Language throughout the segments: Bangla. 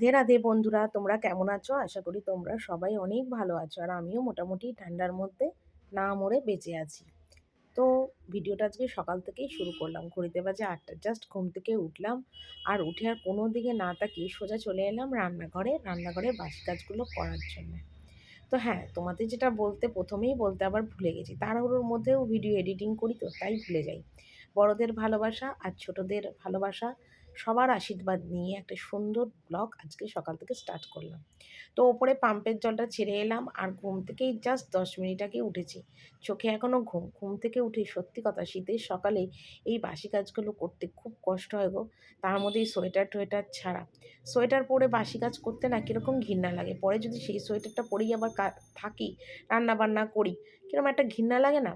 রাধে রাধে বন্ধুরা, তোমরা কেমন আছো? আশা করি তোমরা সবাই অনেক ভালো আছো। আর আমিও মোটামুটি ঠান্ডার মধ্যে না মরে বেঁচে আছি। তো ভিডিওটা আজকে সকাল থেকেই শুরু করলাম। ঘড়িতে বাজে ৮টা, জাস্ট ঘুম থেকে উঠলাম। আর উঠে আর কোনো দিকে না তাকিয়ে সোজা চলে এলাম রান্নাঘরে বাসি কাজগুলো করার জন্য। তো হ্যাঁ, তোমাদের যেটা বলতে প্রথমেই বলতে আবার ভুলে গেছি। তাড়াহুড়োর মধ্যেও ভিডিও এডিটিং করি, তো তাই ভুলে যাই। বড়দের ভালোবাসা আর ছোটদের ভালোবাসা, সবার আশীর্বাদ নিয়ে একটা সুন্দর ব্লগ আজকে সকাল থেকে স্টার্ট করলাম। তো ওপরে পাম্পের জলটা ছেড়ে এলাম, আর ঘুম থেকেই জাস্ট 10 মিনিট আগে উঠেছি। চোখে এখনও ঘুম থেকে উঠে সত্যি কথা, শীতের সকালে এই বাসি কাজগুলো করতে খুব কষ্ট হয় গো। তার মধ্যে এই সোয়েটার টোয়েটার ছাড়া, সোয়েটার পরে বাসি কাজ করতে না কীরকম ঘৃণা লাগে। পরে যদি সেই সোয়েটারটা পরেই আবার থাকি, রান্না বান্না করি, কীরকম একটা ঘৃণা লাগে না?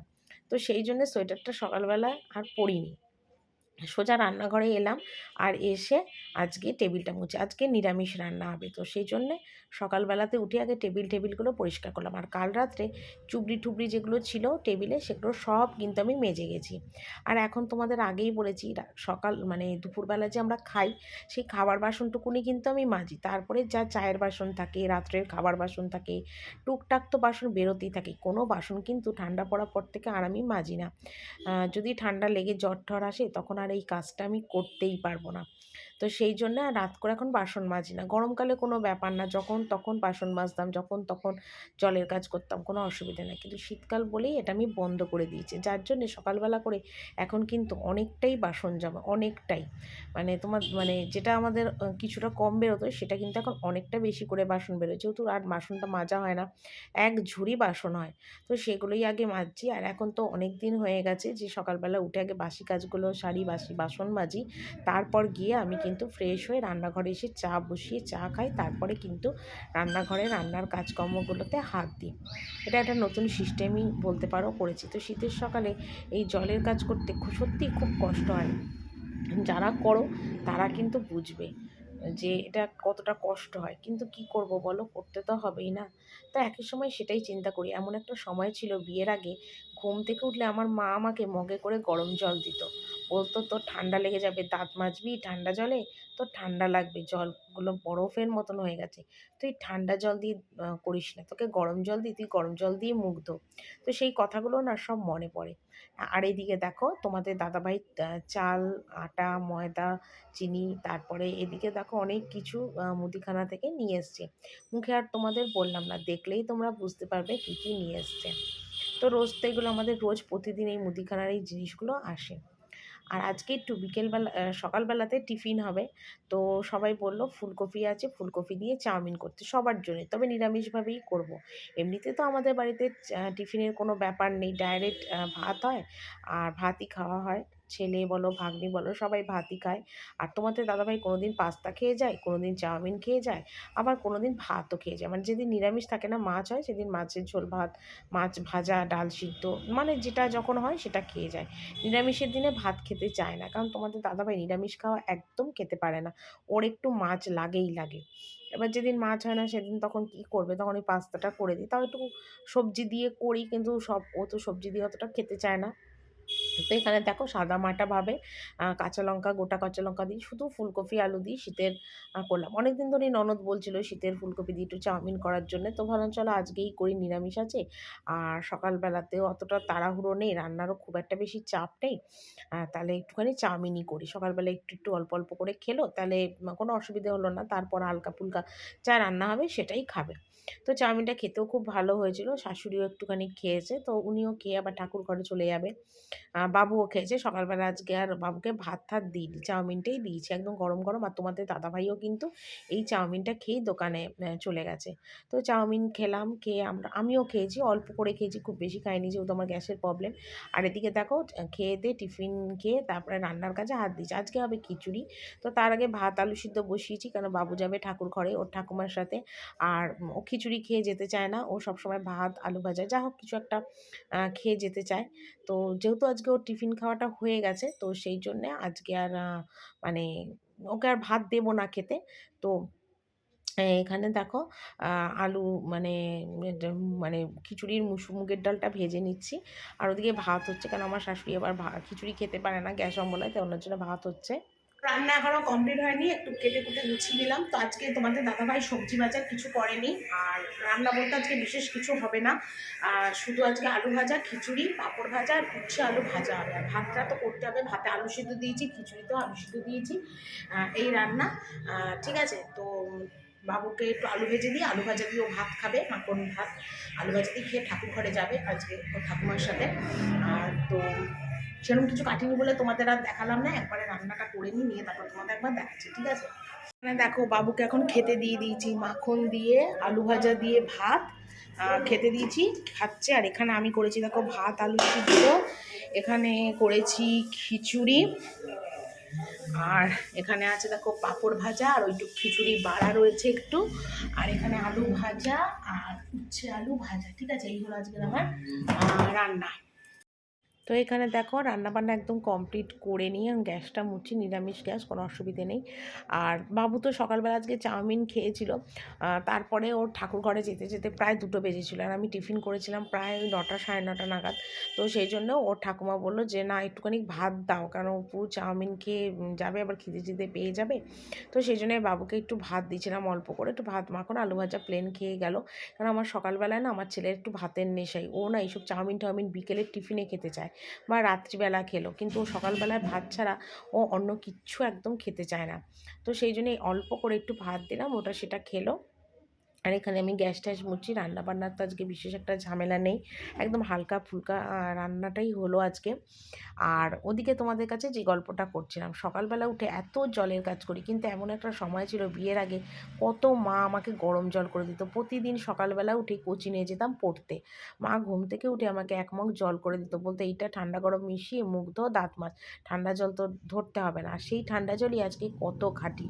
তো সেই জন্যে সোয়েটারটা সকালবেলা আর পরিনি। সোজা রান্নাঘরে এলাম, আর এসে আজকে টেবিলটা মুছে, আজকে নিরামিষ রান্না হবে, তো সেই জন্যে সকালবেলাতে উঠে আগে টেবিলগুলো পরিষ্কার করলাম। আর কাল রাত্রে চুবড়ি টুবড়ি যেগুলো ছিল টেবিলে, সেগুলো সব কিন্তু আমি মেজে গেছি। আর এখন তোমাদের আগেই বলেছি, সকাল মানে দুপুরবেলা যে আমরা খাই, সেই খাবার বাসনটুকুনি কিন্তু আমি মাজি। তারপরে যা চায়ের বাসন থাকে, রাত্রের খাবার বাসন থাকে, টুকটাক তো বাসন বেরোতেই থাকে। কোনো বাসন কিন্তু ঠান্ডা পড়ার পর থেকে আর আমি মাজি না। যদি ঠান্ডা লেগে জ্বর ঠর আসে, তখন আর এই কাজটা আমি করতেই পারবো না। তো সেই জন্য আর রাত করে এখন বাসন মাজি না। গরমকালে কোনো ব্যাপার না, যখন তখন বাসন মাজতাম, যখন তখন জলের কাজ করতাম, কোনো অসুবিধা নেই। কিন্তু শীতকাল বলেই এটা আমি বন্ধ করে দিয়েছি, যার জন্যে সকালবেলা করে এখন কিন্তু অনেকটাই বাসন জমা, অনেকটাই। মানে তোমার মানে যেটা আমাদের কিছুটা কম বেরোতো, সেটা কিন্তু এখন অনেকটা বেশি করে বাসন বেরোয়, যেহেতু আর বাসনটা মাজা হয় না, এক ঝুড়ি বাসন হয়। তো সেগুলোই আগে মাজছি। আর এখন তো অনেক দিন হয়ে গেছে যে সকালবেলা উঠে আগে বাসি কাজগুলো সারি, বাসি বাসন মাজি, তারপর গিয়ে আমি কিন্তু ফ্রেশ হয়ে রান্নাঘরে এসে চা বসিয়ে চা খাই, তারপরে কিন্তু রান্নাঘরে রান্নার কাজকর্মগুলোতে হাত দিই। এটা একটা নতুন সিস্টেমই বলতে পারো করেছি। তো শীতের সকালে এই জলের কাজ করতে সত্যিই খুব কষ্ট হয়। যারা করো তারা কিন্তু বুঝবে যে এটা কতটা কষ্ট হয়। কিন্তু কি করব বলো, করতে তো হবেই না। তো একই সময় সেটাই চিন্তা করি, এমন একটা সময় ছিল বিয়ের আগে, ঘুম থেকে উঠলে আমার মা আমাকে মগে করে গরম জল দিত। বলতো, তোর ঠান্ডা লেগে যাবে, দাঁত মাজবি ঠান্ডা জলে, তোর ঠান্ডা লাগবে, জলগুলো বরফের মতন হয়ে গেছে, তুই ঠান্ডা জল দিয়ে করিস না, তোকে গরম জল দিই, তুই গরম জল দিয়ে মুখ ধো। তো সেই কথাগুলো না সব মনে পড়ে। আর এদিকে দেখো তোমাদের দাদাভাই চাল, আটা, ময়দা, চিনি, তারপরে এদিকে দেখো অনেক কিছু মুদিখানা থেকে নিয়ে এসছে। মুখে আর তোমাদের বললাম না, দেখলেই তোমরা বুঝতে পারবে কী কী নিয়ে এসছে। তো রোজ তো এগুলো আমাদের রোজ প্রতিদিন এই মুদিখানার এই জিনিসগুলো আসে। আর আজকে একটু বিকেলবেলা সকালবেলাতে টিফিন হবে। তো সবাই বলল ফুলকপি আছে, ফুলকপি দিয়ে চাউমিন করতে সবার জন্যে, তবে নিরামিষভাবেই করব। এমনিতে তো আমাদের বাড়িতে টিফিনের কোনো ব্যাপার নেই, ডাইরেক্ট ভাত হয়, আর ভাতই খাওয়া হয়। ছেলে বলো, ভাগ্নি বলো, সবাই ভাতই খায়। আর তোমাদের দাদাভাই কোনোদিন পাস্তা খেয়ে যায়, কোনোদিন চাউমিন খেয়ে যায়, আবার কোনোদিন ভাতও খেয়ে যায়। মানে যেদিন নিরামিষ থাকে না, মাছ হয়, সেদিন মাছের ঝোল ভাত, মাছ ভাজা, ডাল সিদ্ধ, মানে যেটা যখন হয় সেটা খেয়ে যায়। নিরামিষের দিনে ভাত খেতে চায় না, কারণ তোমাদের দাদাভাই নিরামিষ খাওয়া একদম খেতে পারে না, ওর একটু মাছ লাগেই লাগে। এবার যেদিন মাছ হয় না সেদিন তখন কি করবে, তখন ওই পাস্তাটা করে দিই, তাও একটু সবজি দিয়ে করি, কিন্তু ও তো সবজি দিয়ে অতটা খেতে চায় না। তো এখানে দেখো সাদামাটাভাবে কাঁচা লঙ্কা, গোটা কাঁচা লঙ্কা দিই, শুধু ফুলকপি আলু দিয়ে শীতের করলাম। অনেকদিন ধরেই ননদ বলছিল শীতের ফুলকপি দিয়ে একটু চাউমিন করার জন্য, তো ভাবলাম চলো আজকেই করি, নিরামিষ আছে। আর সকালবেলাতেও অতটা তাড়াহুড়ো নেই, রান্নারও খুব একটা বেশি চাপ নেই। তাহলে একটুখানি চাউমিনই করি। সকালবেলা একটু অল্প অল্প করে খেলো, তাহলে কোনো অসুবিধে হলো না। তারপর হালকা ফুলকা যা রান্না হবে সেটাই খাবে। তো চাউমিনটা খেতেও খুব ভালো হয়েছিল। শাশুড়িও একটুখানি খেয়েছে, তো উনিও খেয়ে আবার ঠাকুর ঘরে চলে যাবে। বাবুও খেয়েছে। সকালবেলা আজকে আর বাবুকে ভাত-টাত দিইনি, চাউমিনটাই দিয়েছি একদম গরম, গরম। আর তোমাদের দাদাভাইও কিন্তু এই চাউমিনটা খেয়েই দোকানে চলে গেছে। তো চাউমিন খেলাম, খেয়ে আমিও খেয়েছি, অল্প করে খেয়েছি, খুব বেশি খাইনি, যেহেতু আমার গ্যাসের প্রবলেম। আর এদিকে দেখো খেয়ে দেয়ে টিফিন খেয়ে তারপরে রান্নার কাজে হাত দিয়েছি। আজকে হবে খিচুড়ি। তো তার আগে ভাত আলু সিদ্ধ বসিয়েছি, কারণ বাবু যাবে ঠাকুর ঘরে ওর ঠাকুমার সাথে। আর ও খিচুড়ি খেয়ে যেতে চায় না, ও সবসময় ভাত, আলু ভাজা যা হোক কিছু একটা খেয়ে যেতে চায়। তো যেহেতু আজকে ওর টিফিন খাওয়াটা হয়ে গেছে, তো সেই জন্যে আজকে আর মানে ওকে আর ভাত দেবো না খেতে। তো এখানে দেখো আলু মানে এটা মানে খিচুড়ির মুগের ডালটা ভেজে নিচ্ছি। আর ওদিকে ভাত হচ্ছে, কারণ আমার শাশুড়ি আবার খিচুড়ি খেতে পারে না, গ্যাস অম্বল হয়, তাই ওনার জন্য ভাত হচ্ছে। রান্না এখনো কমপ্লিট হয়নি, একটু কেটে কুটে গুছিয়ে নিলাম। তো আজকে তোমাদের দাদাভাই সবজি বাজার কিছু করেনি, আর রান্না বলতে আজকে বিশেষ কিছু হবে না। শুধু আজকে আলু ভাজা, খিচুড়ি, পাঁপড় ভাজা আর উচ্ছে আলু ভাজা হবে। আর ভাতটা তো করতে হবে, ভাতে আলু সিদ্ধ দিয়েছি, খিচুড়িতেও আলু সিদ্ধ দিয়েছি। এই রান্না। ঠিক আছে, তো বাবুকে একটু আলু ভেজে দিই, আলু ভাজা দিয়েও ভাত খাবে, মাখন ভাত। আলু ভাজা দিয়ে খেয়ে ঠাকুর ঘরে যাবে আজকে ওর ঠাকুমার সাথে। আর তো সেরকম কিছু কাটিনি বলে তোমাদের আর দেখালাম না, একবারে রান্নাটা করে নিয়ে তারপর তোমাদের একবার দেখাচ্ছি, ঠিক আছে? মানে দেখো, বাবুকে এখন খেতে দিয়ে দিয়েছি, মাখন দিয়ে আলু ভাজা দিয়ে ভাত খেতে দিয়েছি, খাচ্ছে। আর এখানে আমি করেছি দেখো ভাত আলু সিদ্ধ, এখানে করেছি খিচুড়ি, আর এখানে আছে দেখো পাঁপড় ভাজা, আর ওইটুকু খিচুড়ি বাড়া রয়েছে একটু, আর এখানে আলু ভাজা আর উচ্ছে আলু ভাজা। ঠিক আছে, এই হলো আজকের আমার রান্না। তো এখানে দেখো রান্নাবান্না একদম কমপ্লিট করে নিয়ে গ্যাসটা মুছি, নিরামিষ গ্যাস, কোনো অসুবিধে নেই। আর বাবু তো সকালবেলা আজকে চাউমিন খেয়েছিল, তারপরে ওর ঠাকুর ঘরে যেতে যেতে প্রায় 2টো বেজেছিল, আর আমি টিফিন করেছিলাম প্রায় 9টা 9:30 নাগাদ। তো সেই জন্য ওর ঠাকুমা বললো যে না, একটুখানি ভাত দাও, কারণ অপু চাউমিন খেয়ে যাবে, আবার খিদে খিদে পেয়ে যাবে। তো সেই জন্য বাবুকে একটু ভাত দিয়েছিলাম অল্প করে, একটু ভাত মাখন আলু ভাজা প্লেন খেয়ে গেল। কারণ আমার সকালবেলায় না আমার ছেলের একটু ভাতের নেশাই, ও না এইসব চাউমিন টাউমিন বিকেলের টিফিনে খেতে চায় বা রাত্রিবেলা খেলো, কিন্তু ও সকালবেলায় ভাত ছাড়া ও অন্য কিচ্ছু একদম খেতে চায় না। তো সেই জন্যই অল্প করে একটু ভাত দিলাম, ওটা সেটা খেলো। আর এখানে আমি গ্যাস ট্যাস মুছছি, রান্নাবান্নার তো আজকে বিশেষ একটা ঝামেলা নেই, একদম হালকা ফুলকা রান্নাটাই হলো আজকে। আর ওদিকে তোমাদের কাছে যে গল্পটা করছিলাম, সকালবেলা উঠে এত জলের কাজ করি, কিন্তু এমন একটা সময় ছিল বিয়ের আগে, কত মা আমাকে গরম জল করে দিত। প্রতিদিন সকালবেলা উঠে কোচিনে যেতাম পড়তে, মা ঘুম থেকে উঠে আমাকে এক মগ জল করে দিত, বলতে এইটা ঠান্ডা গরম মিশিয়ে মুখ ধো, দাঁত মাজ, ঠান্ডা জল তো ধরতে হবে না। আর সেই ঠান্ডা জলই আজকে কত খাঁটি।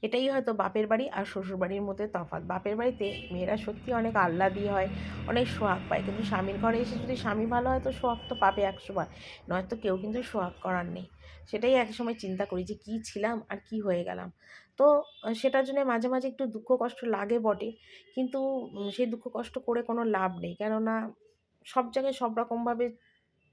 এটাই হয়তো বাপের বাড়ি আর শ্বশুর বাড়ির মধ্যে তফাৎ। বাপের বাড়িতে মেয়েরা সত্যি অনেক আহ্লাদি হয়, অনেক সোহাগ পায়, কিন্তু স্বামীর ঘরে এসে যদি স্বামী ভালো হয় তো সোহাগ তো পাবে 100 বার, নয়তো কেউ কিন্তু সোহাগ করার নেই। সেটাই এক সময় চিন্তা করি যে কী ছিলাম আর কি হয়ে গেলাম। তো সেটার জন্য মাঝে মাঝে একটু দুঃখ কষ্ট লাগে বটে, কিন্তু সেই দুঃখ কষ্ট করে কোনো লাভ নেই, কেননা সব জায়গায় সব রকমভাবে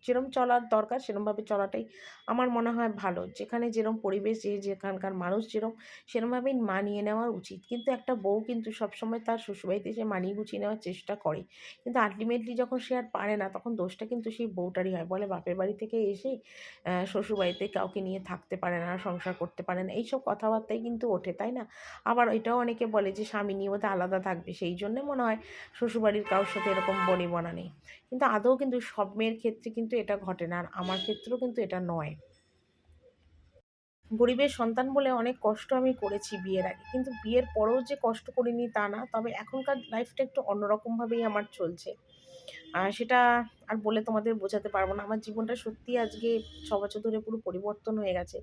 যেরম চলার দরকার সেরমভাবে চলাটাই আমার মনে হয় ভালো। যেখানে যেরম পরিবেশ, যে যেখানকার মানুষ যেরম, সেরমভাবেই মানিয়ে নেওয়া উচিত। কিন্তু একটা বউ কিন্তু সবসময় তার শ্বশুরবাড়িতে এসে মানিয়ে গুছিয়ে নেওয়ার চেষ্টা করে, কিন্তু আল্টিমেটলি যখন সে আর পারে না, তখন দোষটা কিন্তু সেই বউটারই হয়। বলে বাপের বাড়ি থেকে এসে শ্বশুরবাড়িতে কাউকে নিয়ে থাকতে পারে না, সংসার করতে পারে না, এইসব কথাবার্তাই কিন্তু ওঠে, তাই না? আবার এটাও অনেকে বলে যে স্বামী নিয়ে বোধহয় আলাদা থাকবে, সেই জন্যে মনে হয় শ্বশুরবাড়ির কারোর সাথে এরকম বনিবনা নেই। কিন্তু আদৌ কিন্তু সব মেয়ের ক্ষেত্রে কিন্তু এটা ঘটে না, আর আমার ক্ষেত্রেও কিন্তু এটা নয়। গরিবের সন্তান বলে অনেক কষ্ট আমি করেছি বিয়ের আগে, কিন্তু বিয়ের পরেও যে কষ্ট করিনি তা না, তবে এখনকার লাইফটা একটু অন্যরকমভাবেই আমার চলছে। সেটা আর বলে তোমাদের বোঝাতে পারবো না। আমার জীবনটা সত্যিই আজকে ৬ বছর ধরে পুরো পরিবর্তন হয়ে গেছে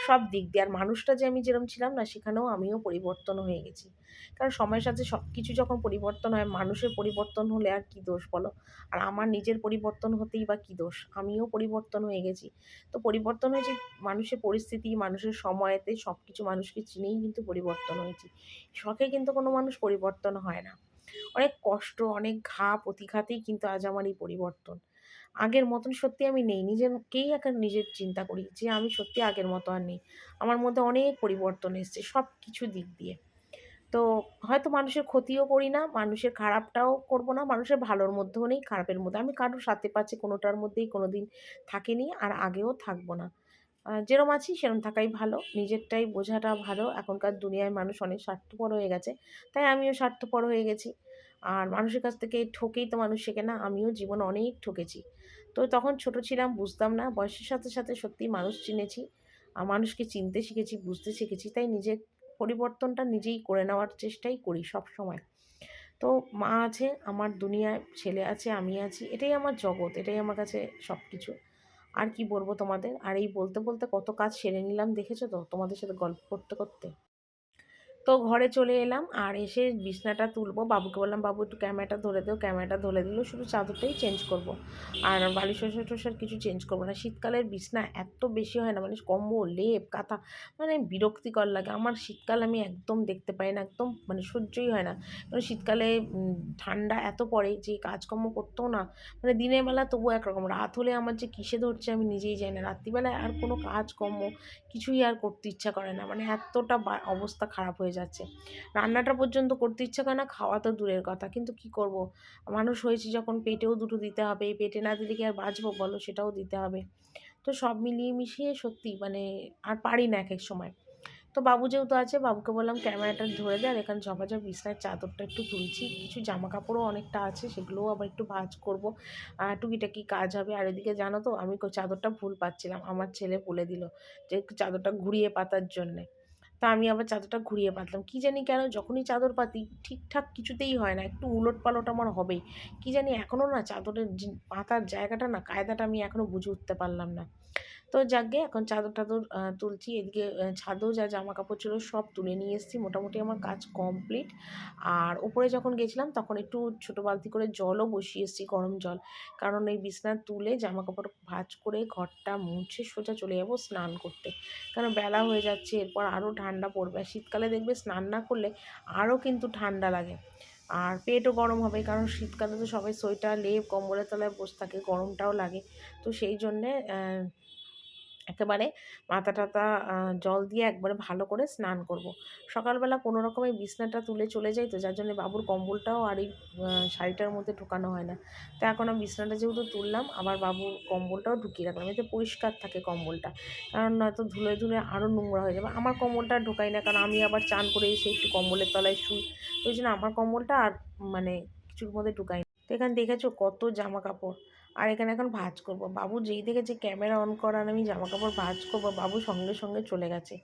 সব দিক দিয়ে। আর মানুষটা যে আমি যেরকম ছিলাম না, সেখানেও আমিও পরিবর্তন হয়ে গেছি। কারণ সময়ের সাথে সব কিছু যখন পরিবর্তন হয়, মানুষের পরিবর্তন হলে আর কী দোষ বলো? আর আমার নিজের পরিবর্তন হতেই বা কী দোষ? আমিও পরিবর্তন হয়ে গেছি। তো পরিবর্তন হয়েছি মানুষের পরিস্থিতি, মানুষের সময়েতে, সব কিছু মানুষকে চিনেই কিন্তু পরিবর্তন হয়েছি। শখে কিন্তু কোনো মানুষ পরিবর্তন হয় না। অনেক কষ্ট, অনেক ঘা প্রতিঘাতেই কিন্তু আজ আমার এই পরিবর্তন। আগের মতন সত্যি আমি নেই। নিজেকেই এখন নিজের চিন্তা করি যে আমি সত্যি আগের মতো আর নেই। আমার মধ্যে অনেক পরিবর্তন এসছে সব কিছু দিক দিয়ে। তো হয়তো মানুষের ক্ষতিও করি না, মানুষের খারাপটাও করব না, মানুষের ভালোর মধ্যেও নেই, খারাপের মধ্যে। আমি কারোর সাথে পাচ্ছে কোনোটার মধ্যেই কোনোদিন থাকিনি, আর আগেও থাকবো না। যেরম আছি সেরম থাকাই ভালো। নিজেরটাই বোঝাটা ভালো। এখনকার দুনিয়ায় মানুষ অনেক স্বার্থপর হয়ে গেছে। তাই আমিও স্বার্থপর হয়ে গেছি। আর মানুষের কাছ থেকে ঠকেই তো মানুষ শেখে না। আমিও জীবনে অনেক ঠকেছি। তো তখন ছোট ছিলাম, বুঝতাম না। বয়সের সাথে সাথে সত্যিই মানুষ চিনেছি। মানুষকে চিনতে শিখেছি, বুঝতে শিখেছি। তাই নিজের পরিবর্তনটা নিজেই করে নেওয়ার চেষ্টাই করি সবসময়। তো মা আছে, আমার দুনিয়ায় ছেলে আছে, আমি আছি। এটাই আমার জগৎ। এটাই আমার কাছে সবকিছু। আর কি বলবো তোমাদের? আর এই বলতে বলতে কত কাজ সেরে নিলাম দেখেছো তো তোমাদের সাথে গল্প করতে করতে। তো তো ঘরে চলে এলাম, আর এসে বিছনাটা তুলবো। বাবুকে বললাম, বাবু একটু ক্যামেরাটা ধরে দেও। ক্যামেরাটা ধরে দিল, শুধু চাদরটাই চেঞ্জ করব। আর বালিশ টসার কিছু চেঞ্জ করবো না। শীতকালের বিছনা এত বেশি হয় না, মানে কম্বল লেপ কাঁথা, মানে বিরক্তিকর লাগে আমার। শীতকাল আমি একদম দেখতে পাই না, একদম মানে সহ্যই হয় না। কারণ শীতকালে ঠান্ডা এত পড়ে যে কাজকর্ম করতেও না, মানে দিনের বেলা তবুও একরকম, রাত হলে আমার যে কিসে ধরছে আমি নিজেই জানি না। রাত্রিবেলায় আর কোনো কাজকর্ম কিছুই আর করতে ইচ্ছা করে না, মানে এতটা অবস্থা খারাপ হয়ে যাচ্ছে। রান্নাটা পর্যন্ত করতে ইচ্ছা করে না, খাওয়া তো দূরের কথা। কিন্তু কি করব, মানুষ হয়েছি যখন, পেটেও দুটো দিতে হবে। পেটে না দিলে কি আর বাঁচবো বলো, সেটাও দিতে হবে। তো সব মিলিয়ে মিশিয়ে সত্যি মানে আর পারি না এক এক সময়। তো বাবু যেহেতু আছে, বাবুকে বললাম ক্যামেরাটা ধরে দে, আর এখানে ঝপাঝপ বিছনার চাদরটা একটু তুলছি। কিছু জামা কাপড়ও অনেকটা আছে, সেগুলোও আবার একটু ভাঁজ করব। টুকিটাকি কাজ হবে। আর এদিকে জানো তো, আমি চাদরটা ভুল পাচ্ছিলাম, আমার ছেলে বলে দিল যে একটু চাদরটা ঘুরিয়ে পাতার জন্যে। তা আমি আবার চাদরটা ঘুরিয়ে পাতলাম। কী জানি কেন যখনই চাদর পাতি ঠিকঠাক কিছুতেই হয় না, একটু উলটপালট আমার হবেই। কী জানি এখনও না চাদরের পাতার জায়গাটা না, কায়দাটা আমি এখনও বুঝে উঠতে পারলাম না। তো যাকগে, এখন চাদর তুলছি। এদিকে ছাদেও যা জামাকাপড় ছিল সব তুলে নিয়ে এসেছি। মোটামুটি আমার কাজ কমপ্লিট। আর ওপরে যখন গেছিলাম তখন একটু ছোটো বালতি করে জলও বসিয়ে এসেছি, গরম জল। কারণ এই বিছনা তুলে জামাকাপড় ভাঁজ করে ঘরটা মুছে সোজা চলে যাব স্নান করতে। কারণ বেলা হয়ে যাচ্ছে, এরপর আরও ঠান্ডা পড়বে। আর শীতকালে দেখবে স্নান না করলে আরও কিন্তু ঠান্ডা লাগে। আর পেটও গরম হবে, কারণ শীতকালে তো সবাই সোয়েটার লেপ কম্বলের তলায় বসে থাকে, গরমটাও লাগে। তো সেই জন্যে একেবারে মাথা টাথা জল দিয়ে একবারে ভালো করে স্নান করব। সকালবেলা কোনো রকমে বিছনাটা তুলে চলে যাই, তো যার জন্য বাবুর কম্বলটাও আর এই শাড়িটার মধ্যে ঢোকানো হয় না। তো এখন আমি বিছনাটা যেহেতু তুললাম, আবার বাবুর কম্বলটাও ঢুকিয়ে রাখলাম, এতে পরিষ্কার থাকে কম্বলটা। কারণ নয়তো ধুলোয় ধুলে আরও নোংরা হয়ে যাবে। আমার কম্বলটা ঢোকাই না, কারণ আমি আবার চান করে এসে একটু কম্বলের তলায় শুই। তো ওই জন্য আমার কম্বলটা আর মানে কিছুর মধ্যে ঢুকাই না। তো এখানে দেখেছো কত জামা কাপড়। আর এখানে এখন ভাঁজ করব। বাবু যেই দেখেছে ক্যামেরা অন করা আর আমি জামাকাপড় ভাঁজ করবো, বাবু সঙ্গে সঙ্গে চলে গেছে।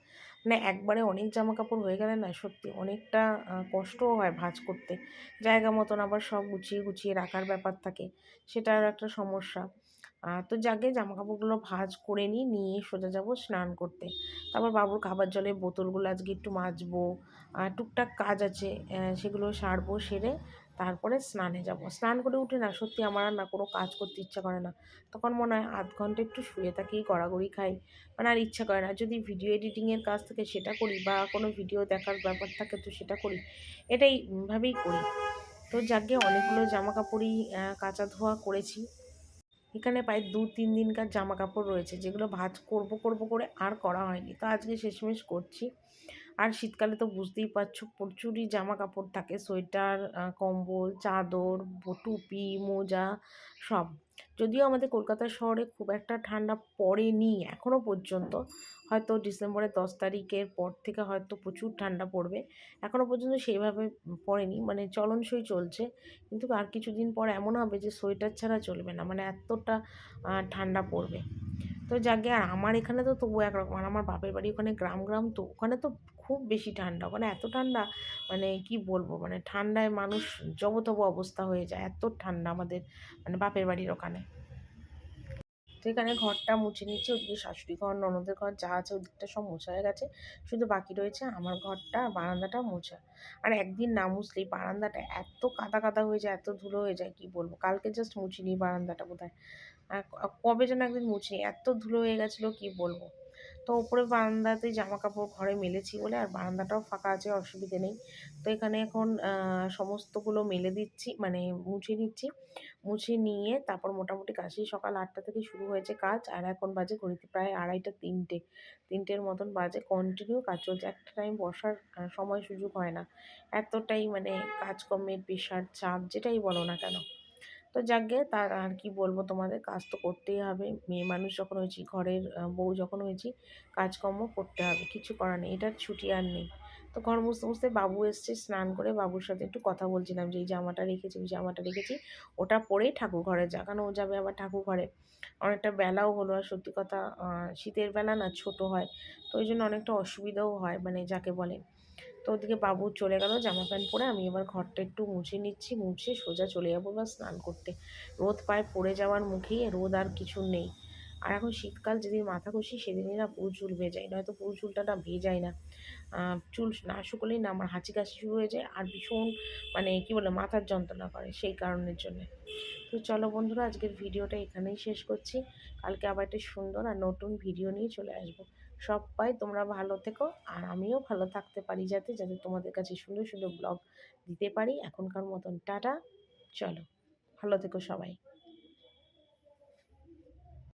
মানে একবারে অনেক জামাকাপড় হয়ে গেলে না সত্যি অনেকটা কষ্টও হয় ভাঁজ করতে। জায়গা মতন আবার সব গুছিয়ে গুছিয়ে রাখার ব্যাপার থাকে, সেটার একটা সমস্যা। তো যাকে জামাকাপড়গুলো ভাঁজ করে নিয়ে সোজা যাব স্নান করতে। তারপর বাবুর খাবার জলের বোতলগুলো আজকে একটু মাজবো। টুকটাক কাজ আছে, সেগুলো সারবো। সেরে তারপরে স্নানে যাব। স্নান করে উঠে না সত্যি আমার আর না কোনো কাজ করতে ইচ্ছা করে না। তখন মনে হয় আধ ঘন্টা একটু শুয়ে থাকি, গড়াগড়ি খাই, মানে আর ইচ্ছা করে না। যদি ভিডিও এডিটিংয়ের কাজ থাকে সেটা করি, বা কোনো ভিডিও দেখার ব্যাপার থাকে তো সেটা করি, এটাই ভাবেই করি। তো যাকে অনেকগুলো জামা কাপড়ই কাচা ধোয়া করেছি। এখানে প্রায় ২-৩ দিনকার জামা কাপড় রয়েছে, যেগুলো ভাঁজ করব করে আর করা হয়নি। তো আজকে শেষমেশ করছি। আর শীতকালে তো বুঝতেই পারছো প্রচুরই জামা কাপড় থাকে, সোয়েটার, কম্বল, চাদর, টুপি, মোজা সব। যদিও আমাদের কলকাতা শহরে খুব একটা ঠান্ডা পড়েনি এখনও পর্যন্ত। হয়তো ডিসেম্বরের ১০ তারিখের পর থেকে হয়তো প্রচুর ঠান্ডা পড়বে। এখনও পর্যন্ত সেইভাবে পড়েনি, মানে চলনসই চলছে। কিন্তু আর কিছুদিন পর এমন হবে যে সোয়েটার ছাড়া চলবে না, মানে এতটা ঠান্ডা পড়বে। তো যাকগে, আর আমার এখানে তো তবু একরকম। আর আমার বাপের বাড়ি ওখানে গ্রাম তো ওখানে তো খুব বেশি ঠান্ডা, ওখানে এত ঠান্ডা, মানে কি বলবো, মানে ঠান্ডায় মানুষ জবতব অবস্থা হয়ে যায়, এত ঠান্ডা আমাদের মানে বাপের বাড়ির ওখানে। তো এখানে ঘরটা মুছে নিচ্ছি। ওদিকে শাশুড়ি ঘর, ননদের ঘর যা আছে ওদিকটা সব মোছা হয়ে গেছে। শুধু বাকি রয়েছে আমার ঘরটা, বারান্দাটা মোছা। আর একদিন না মুছলেই বারান্দাটা এত কাদা কাদা হয়ে যায়, এত ধুলো হয়ে যায়, কি বলবো। কালকে জাস্ট মুছিনি বারান্দাটা বোধহয়, কবে যেন একদিন মুছিনি, এত ধুলো হয়ে গেছিলো কি বলবো। তো ওপরে বারান্দাতে জামা কাপড় ঘরে মেলেছি বলে আর বারান্দাটাও ফাঁকা আছে, অসুবিধে নেই। তো এখানে এখন সমস্তগুলো মেলে দিচ্ছি, মানে মুছে নিচ্ছি। মুছে নিয়ে তারপর মোটামুটি কাজ, সেই সকাল ৮টা থেকে শুরু হয়েছে কাজ, আর এখন বাজে ঘড়িতে প্রায় ২:৩০ ৩টের মতন বাজে। কন্টিনিউ কাজ চলছে, একটা টাইম বসার সময় সুযোগ হয় না, এতটাই মানে কাজকর্মের প্রেশার, চাপ যেটাই বলো না কেন। তো যাকগে, তার আর কি বলবো তোমাদের, কাজ তো করতেই হবে। মেয়ে মানুষ যখন হয়েছি, ঘরের বউ যখন হয়েছি, কাজকর্ম করতে হবে, কিছু করার নেই, এটার ছুটি আর নেই। তো ঘর মুছতে মুছতে বাবু এসছে স্নান করে, বাবুর সাথে একটু কথা বলছিলাম যে এই জামাটা রেখেছি, ওই জামাটা রেখেছি, ওটা পরেই ঠাকুর ঘরে যা, কারণ ও যাবে আবার ঠাকুর ঘরে। অনেকটা বেলাও হলো, আর সত্যি কথা শীতের বেলা না ছোট হয়, তো ওই জন্য অনেকটা অসুবিধাও হয়, মানে যাকে বলে। তো ওদিকে বাবু চলে গেল জামা প্যান্ট পরে, আমি এবার ঘরটা একটু মুছে নিচ্ছি, মুছে সোজা চলে যাবো বা স্নান করতে। রোদ পায়ে পড়ে যাওয়ার মুখেই, রোদ আর কিছু নেই। আর এখন শীতকাল যেদিন মাথা ঘষি সেদিনই না পুরো চুল ভেজাই, নয়তো পুরো চুলটা না ভেজাই না। চুল না শুকোলেই না আমার হাঁচি কাশি শুরু হয়ে যায় আর ভীষণ মানে কী বলে মাথার যন্ত্রণা করে সেই কারণের জন্যে। তো চলো বন্ধুরা, আজকের ভিডিওটা এখানেই শেষ করছি। কালকে আবার একটা সুন্দর আর নতুন ভিডিও নিয়ে চলে আসবো। সবাই তোমরা ভালো থেকো আর আমিও ভালো থাকতে পারি, যাতে যাতে তোমাদের কাছে সুন্দর সুন্দর ব্লগ দিতে পারি। এখনকার মতন টাটা, চলো ভালো থেকো সবাই।